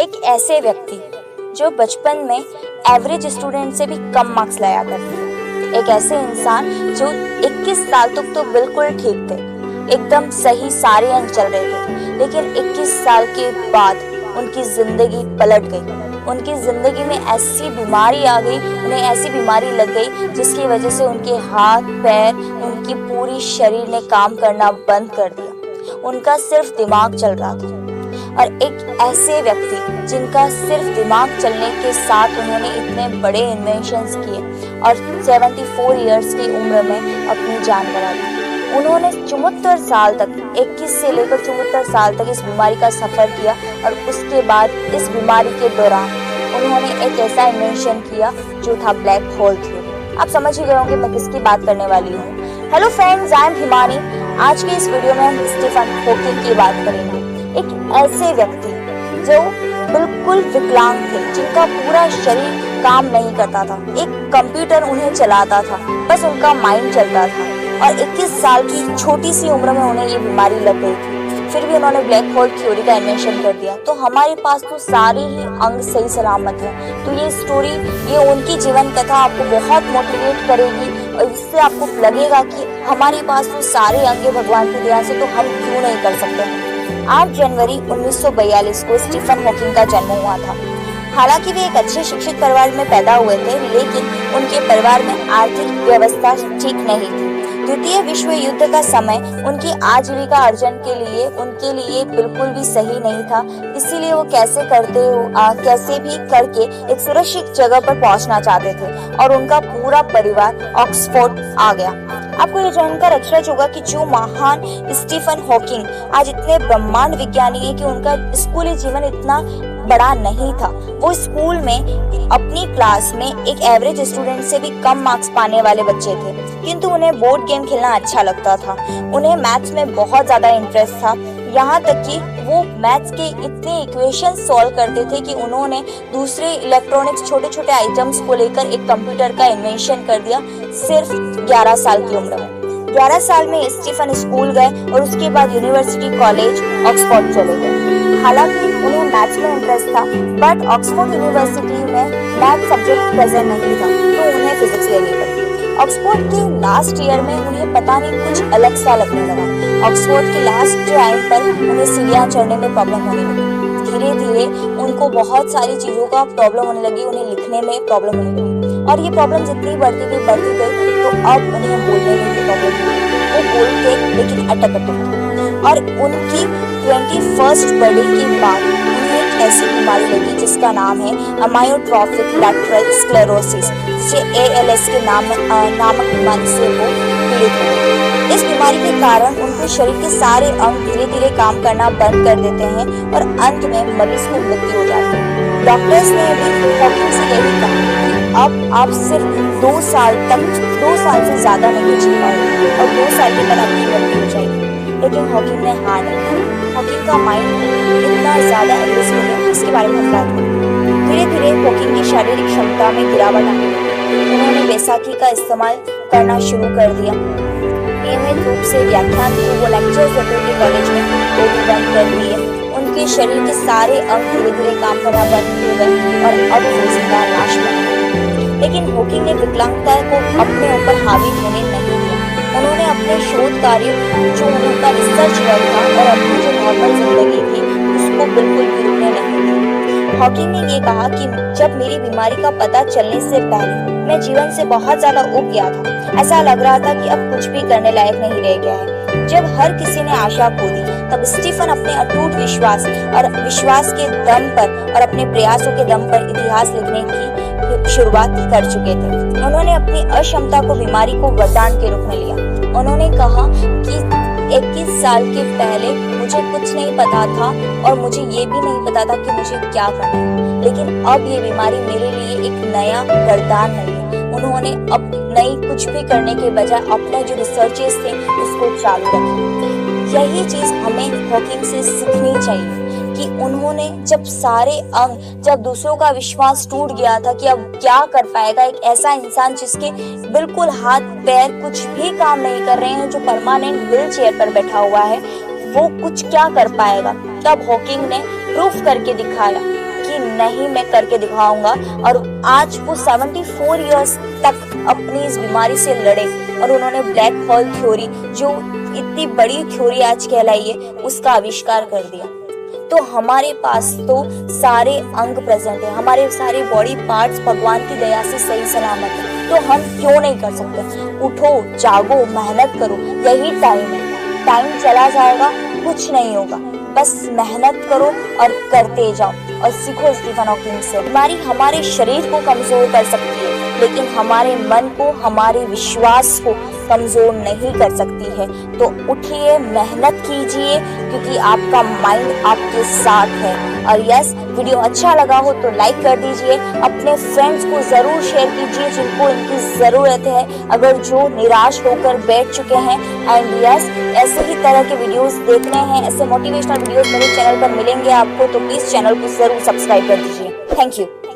एक ऐसे व्यक्ति जो बचपन में एवरेज स्टूडेंट से भी कम मार्क्स लाया करते थे। एक ऐसे इंसान जो 21 साल तक तो बिल्कुल ठीक थे, एकदम सही सारे अंक चल रहे थे, लेकिन 21 साल के बाद उनकी जिंदगी पलट गई। उनकी जिंदगी में ऐसी बीमारी आ गई, उन्हें ऐसी बीमारी लग गई जिसकी वजह से उनके हाथ पैर, उनकी पूरी शरीर ने काम करना बंद कर दिया। उनका सिर्फ दिमाग चल रहा था। और एक ऐसे व्यक्ति जिनका सिर्फ दिमाग चलने के साथ उन्होंने इतने बड़े इन्वेंशंस किए और 74 इयर्स की उम्र में अपनी जान गंवा दी। उन्होंने 74 साल तक, 21 से लेकर 74 साल तक इस बीमारी का सफ़र किया और उसके बाद इस बीमारी के दौरान उन्होंने एक ऐसा इन्वेंशन किया जो था ब्लैक होल थ्योरी। आप समझ ही गए होंगे मैं किसकी बात करने वाली हूँ। Hello friends, I am Himani. आज के इस वीडियो में हम स्टीफन हॉकिंग की बात करेंगे। एक ऐसे व्यक्ति जो बिल्कुल विकलांग थे, जिनका पूरा शरीर काम नहीं करता था, एक कंप्यूटर उन्हें चलाता था, बस उनका माइंड चलता था। और 21 साल की छोटी सी उम्र में उन्हें ये बीमारी लग गई थी, फिर भी उन्होंने ब्लैक होल थ्योरी का इन्वेंशन कर दिया। तो हमारे पास तो सारे ही अंग सही सलामत हैं। तो ये स्टोरी, ये उनकी जीवन कथा आपको बहुत मोटिवेट करेगी और इससे आपको लगेगा कि हमारे पास तो सारे अंग भगवान की दया से, तो हम क्यों नहीं कर सकते। 8 जनवरी 1942 को स्टीफन हॉकिंग का जन्म हुआ था। हालांकि वे एक अच्छे शिक्षित परिवार में पैदा हुए थे, लेकिन उनके परिवार में आर्थिक व्यवस्था ठीक नहीं थी। द्वितीय विश्व युद्ध का समय उनकी आजीविका अर्जन के लिए उनके लिए बिल्कुल भी सही नहीं था। इसीलिए वो कैसे भी करके एक सुरक्षित जगह पर पहुंचना चाहते थे और उनका पूरा परिवार ऑक्सफोर्ड आ गया। आपको ये जानकर अचरज होगा कि जो महान स्टीफन हॉकिंग आज इतने ब्रह्मांड विज्ञानी है कि उनका स्कूली जीवन इतना बड़ा नहीं था। वो स्कूल में अपनी क्लास में एक एवरेज स्टूडेंट से भी कम मार्क्स पाने वाले बच्चे थे, किंतु उन्हें बोर्ड गेम खेलना अच्छा लगता था। उन्हें मैथ्स में बहुत ज्यादा इंटरेस्ट था, यहाँ तक कि वो मैथ्स के इतने इक्वेशन सॉल्व करते थे कि उन्होंने दूसरे इलेक्ट्रॉनिक्स छोटे छोटे आइटम्स को लेकर एक कंप्यूटर का इन्वेंशन कर दिया सिर्फ 11 साल की उम्र में। 11 साल में स्टीफन स्कूल गए और उसके बाद यूनिवर्सिटी कॉलेज ऑक्सफोर्ड चले गए। हालांकि उन्हें मैथ्स में इंटरेस्ट था, बट ऑक्सफोर्ड यूनिवर्सिटी में मैथ सब्जेक्ट प्रेजेंट नहीं था, तो उन्हें फिजिक्स लेनी पड़ी। ऑक्सफोर्ड के लास्ट ईयर में उन्हें पता नहीं कुछ अलग सा लगने लगा। ऑक्सफोर्ड के लास्ट टाइम पर उन्हें सीढ़ियाँ चढ़ने में प्रॉब्लम होने लगी। धीरे धीरे उनको बहुत सारी चीज़ों का प्रॉब्लम होने लगी, उन्हें लिखने में प्रॉब्लम होने लगी और ये प्रॉब्लम जितनी बढ़ती गई तो अब उन्हें बोलने में भी प्रॉब्लम हुई। वो बोलते लेकिन अटक और उनकी 21st बर्थडे के बाद उन्हें एक ऐसी बीमारी लगी जिसका नाम है अमायोट्रोफिक लैटरल स्क्लेरोसिस, जिसे ALS के नामक बीमारी से वो पीड़ित हुए। इस बीमारी के कारण उनके शरीर के सारे अंग धीरे धीरे काम करना बंद कर देते हैं और अंत में मरीज को मृत्यु हो जाती है। डॉक्टर्स ने भी हॉकिंग से यही कहा कि अब आप सिर्फ 2 साल से ज्यादा नहीं जी पाओगे और 2 साल के बाद आपकी मृत्यु हो जाएगी। लेकिन हॉकिंग ने हार नहीं मानी। हॉकिंग का माइंड इतना ज्यादा एग्रेसिव है, इसके बारे में हम बात करेंगे। धीरे धीरे हॉकिंग की शारीरिक क्षमता में गिरावट आई। उन्होंने बैसाखी का इस्तेमाल करना शुरू कर दिया। नियमित रूप से व्याख्यान को वो लेक्चर्स देते थे कॉलेज में, वो भी बंद कर दिए। उनके शरीर के सारे अंग धीरे धीरे काम करना बंद हो गए और अब वो जिंदा लाश बन गए। लेकिन हॉकिंग ने विकलांगता को अपने ऊपर हावी होने नहीं दिया। उन्होंने अपने शोध कार्य, जो उनका रिसर्च वर्क था और अपनी जो नॉर्मल जिंदगी थी, उसको बिल्कुल भी रुकने नहीं दिया। हॉकिंग ने ये कहा कि जब मेरी बीमारी का पता चलने से पहले मैं जीवन से बहुत ज्यादा उब गया था। ऐसा लग रहा था कि अब कुछ भी करने लायक नहीं रह गया है। जब हर किसी ने आशा खो दी, तब स्टीफन अपने अटूट विश्वास के दम पर और अपने प्रयासों के दम पर इतिहास लिखने की शुरुआत कर चुके थे। उन्होंने अपनी अक्षमता को बीमारी को वरदान के रूप में लिया। उन्होंने कहा कि 21 साल के पहले मुझे कुछ नहीं पता था और मुझे ये भी नहीं पता था कि मुझे क्या करना है, लेकिन अब ये बीमारी मेरे लिए एक नया वरदान नहीं है। उन्होंने अब नई कुछ भी करने के बजाय अपने जो रिसर्चेस थे उसको चालू रखा। यही चीज हमें हॉकिंग से सीखनी चाहिए कि उन्होंने जब दूसरों का विश्वास टूट गया था कि अब क्या कर पाएगा एक ऐसा इंसान जिसके बिल्कुल हाथ पैर कुछ भी काम नहीं कर रहे हैं, जो परमानेंट व्हील चेयर पर बैठा हुआ है, वो कुछ क्या कर पाएगा। तब हॉकिंग ने प्रूफ करके दिखाया कि नहीं मैं करके दिखाऊंगा, और आज वो 74 इयर्स तक अपनी इस बीमारी से लड़े और उन्होंने ब्लैक होल थ्योरी, जो इतनी बड़ी थ्योरी आज कहलाई है, उसका आविष्कार कर दिया। तो हमारे पास तो सारे अंग प्रेजेंट है, हमारे सारे बॉडी पार्ट्स भगवान की दया से सही सलामत है, तो हम क्यों नहीं कर सकते? उठो, जागो, मेहनत करो, यही टाइम है। टाइम चला जाएगा, कुछ नहीं होगा, बस मेहनत करो और करते जाओ और सीखो स्टीफन हॉकिंग से। बीमारी हमारे शरीर को कमजोर कर सकती है, लेकिन हमारे मन को, हमारे विश्वास को कमजोर नहीं कर सकती है। तो उठिए, मेहनत कीजिए, क्योंकि आपका माइंड आपके साथ है। और यस, वीडियो अच्छा लगा हो तो लाइक कर दीजिए, अपने फ्रेंड्स को जरूर शेयर कीजिए जिनको इनकी जरूरत है, अगर जो निराश होकर बैठ चुके हैं। एंड यस, ऐसे ही तरह के वीडियोस देखने हैं, ऐसे मोटिवेशनल वीडियोस मेरे चैनल पर मिलेंगे आपको, तो प्लीज चैनल को जरूर सब्सक्राइब कर दीजिए। Thank you.